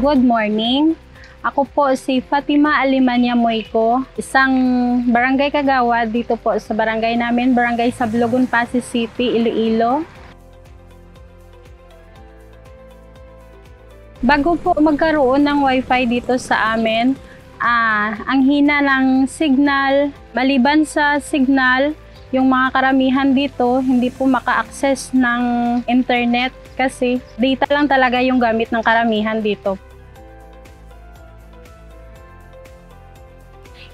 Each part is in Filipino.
Good morning. Ako po si Fatima Alimanya Moyko, isang barangay kagawad dito po sa barangay namin, Barangay Sablogon, Pasig City, Iloilo. Bago po magkaroon ng wifi dito sa amin, ang hina ng signal, maliban sa signal, yung mga karamihan dito hindi po maka-access ng internet kasi data lang talaga yung gamit ng karamihan dito.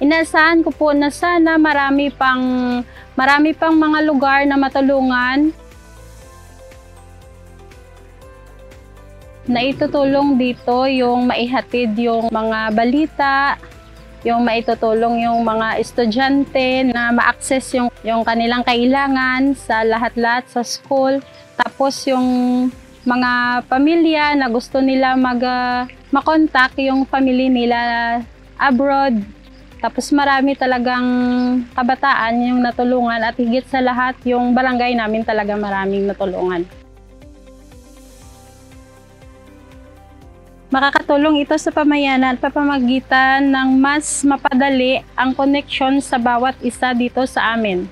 Inaasahan ko po na sana marami pang mga lugar na matulungan na itutulong dito, yung maihatid yung mga balita, yung maitutulong yung mga estudyante na ma-access yung kanilang kailangan sa lahat-lahat sa school. Tapos yung mga pamilya na gusto nila makontak yung family nila abroad. Tapos marami talagang kabataan yung natulungan at higit sa lahat yung barangay namin talaga maraming natulungan. Makakatulong ito sa pamayanan at pamamagitan ng mas mapadali ang koneksyon sa bawat isa dito sa amin.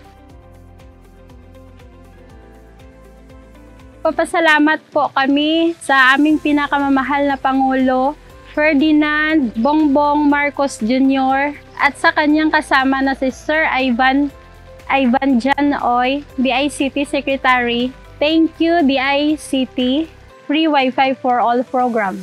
Papasalamat po kami sa aming pinakamamahal na Pangulo, Ferdinand Bongbong Marcos Jr. at sa kanyang kasama na si Sir Ivan Jan Oy, DICT Secretary. Thank you, DICT, Free Wi-Fi for All program.